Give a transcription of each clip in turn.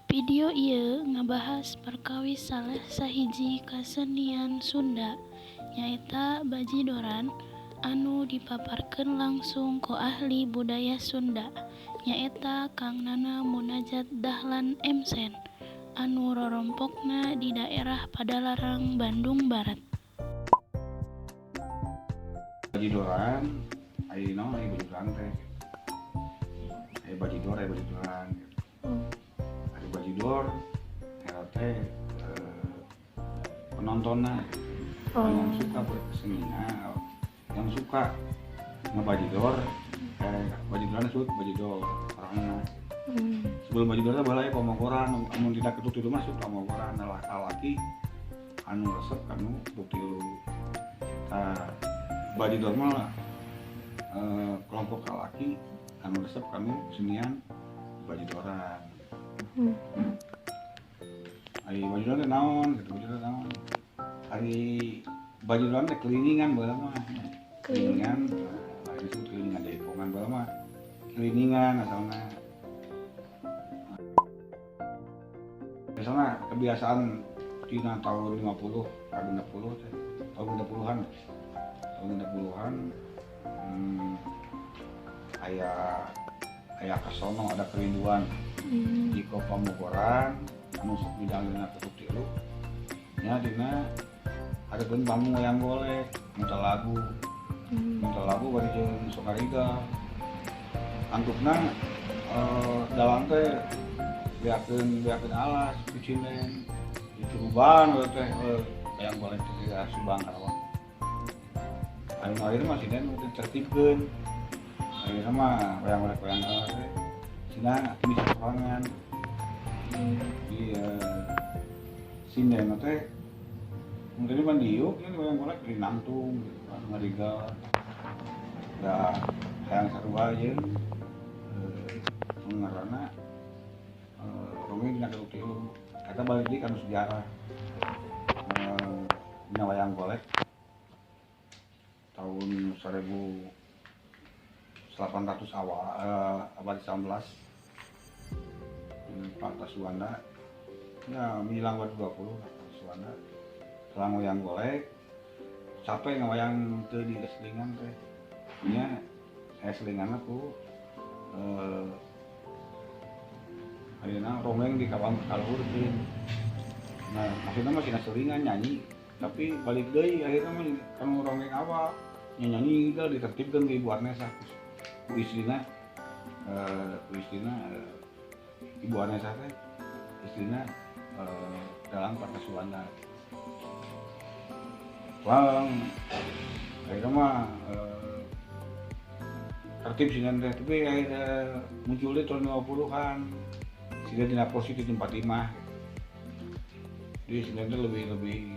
Video ieu ngabahas perkawis salah sahiji kasenian Sunda nyaeta bajidoran anu dipaparkeun langsung ku ahli budaya Sunda nyaeta Kang Nana Munajat Dahlan MC anu rorompokna di daerah Padalarang, Bandung Barat. Bajidoran aya naon aya bajidoran teh aya bajidoran ada bajidor eta teh penontonna yang suka berseninya yang suka ngebajidor bajidoran disebut bajidor orangna sebelum bajidor balai pamogoran amun tidak ketuk tilu masuk pamogoran laki anu resep anu ketuk tilu bajidor mah kelompok laki anu resep kami kesenian bajidoran. Ari bajidoran teh naon? Gitu bajidoran naon? Ari bajidoran teh keliningan bae mah. Keliningan, ari disebut keliningan jaipongan bae mah. Keliningan asalna. Biasana kebiasaan dina tahun 50 ka 60 teh. Tahun 60-an. Tahun 60-an aya kasono ada kerinduan di pamogoran anu sok bidangna ketuk tilu nya dina hareupkeun pamu wayang golek muter lagu bari jeung Sokariga antukna dalang teh beakeun alas picimen dicuruban teh wayang golek teh subang karawang anu akhir mah sinden teh tertibkeun akhirnya mah wayang alas teh cina bisa sorangan di sinden teh mungkin mandiuk ini wayang golek di Namtung gitu kan ngariga da hayang sarua jeung ngaranna Romi dina ketuk tilu eta balik deui kana sejarah dina wayang golek tahun 1800 awal abad 19 Pak Taswanda ya menjelang abad 20 Pak Taswanda telang wayang golek capek ngawayang teu di selingan teh nya selingan aku ayeuna romeng di kawang kaluhurkeun nah akhirna mah cenah selingan nyanyi tapi balik deui akhirna mah kanu romeng awal nyanyi juga ditertibkeun di Ibu Arnesa ku istrina Ibu Arnesa teh istrina dalam Pak Taswanda akhirnya mah tertib sih teh tapi akhirnya muncul di tahun 50-an sehingga dina posisi tempat imah jadi sebenarnya lebih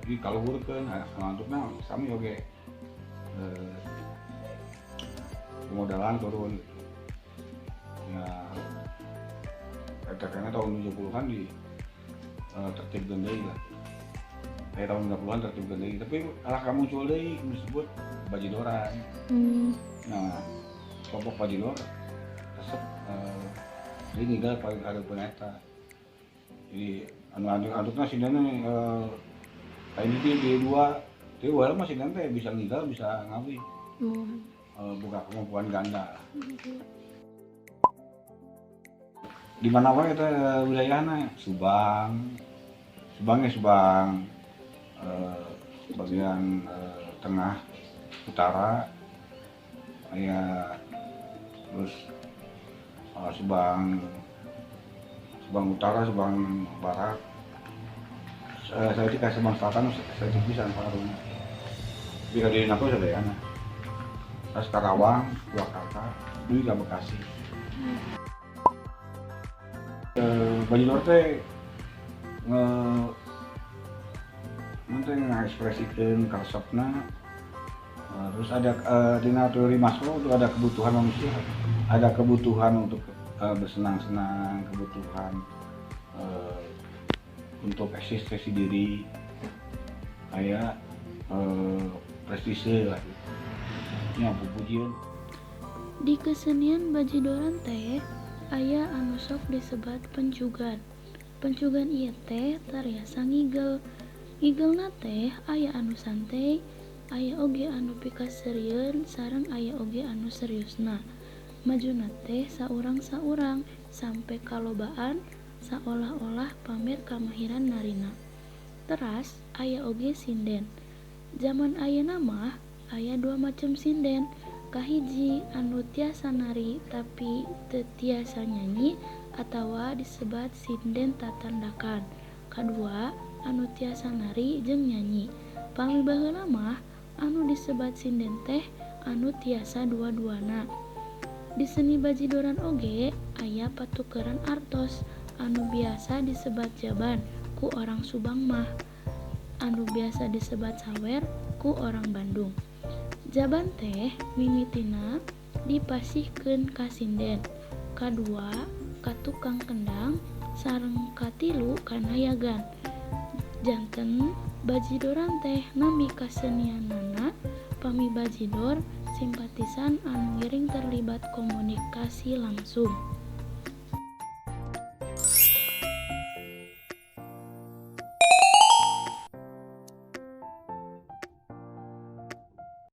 di kaluhurkeun antukna sami oge pemodalan turun ya karena tahun 70-an di tertib deui lah kayak tahun 90-an tertib deui tapi alah kamu muncul deui disebut bajidoran nah kelompok bajidor resep jadi ninggal paling ada peneta jadi anu-anukna sindana kayak di dua masih nanti bisa ninggal bisa ngawi buka kemampuan ganda di mana wae eta wilayahna Subang bagian tengah utara aya terus Subang utara Subang barat saya di Subang selatan saya bisa pengaruhnya bisa di Napo sadayana terus Karawang Purwakarta dulu juga Bekasi bajidor teh ngaekspresikeun karesepna terus ada dina teori Maslow itu ada kebutuhan manusia ada kebutuhan untuk bersenang-senang kebutuhan untuk eksistensi diri kayak prestise lah gitu. Ya pujian. Di kesenian bajidoran teh aya anu sok disebat pencugan. Pencugan ieu teh tariasa ngigel. Ngigelna teh aya anu santai, aya oge anu pikaseurieun sareng aya oge anu seriusna. Majuna teh saurang-saurang sampe kalobaan saolah-olah pamer kamahiran narina. Teras aya oge sinden. Zaman ayeuna mah aya 2 macem sinden. Kahiji anu tiasa nari tapi teu tiasa nyanyi atawa disebat sinden tatandakan. Kadua anu tiasa nari jeung nyanyi. Pami baheula mah anu disebat sinden teh anu tiasa dua-duana. Di seni bajidoran oge aya patukeran artos anu biasa disebat jaban ku orang Subang mah, anu biasa disebat sawer ku orang Bandung. Jaban teh mimitina dipasihkeun ka sinden, kadua ka tukang kendang, sareng katilu ka nayagan. Janten bajidoran teh nami kasenianana pami bajidor simpatisan anu ngiring terlibat komunikasi langsung.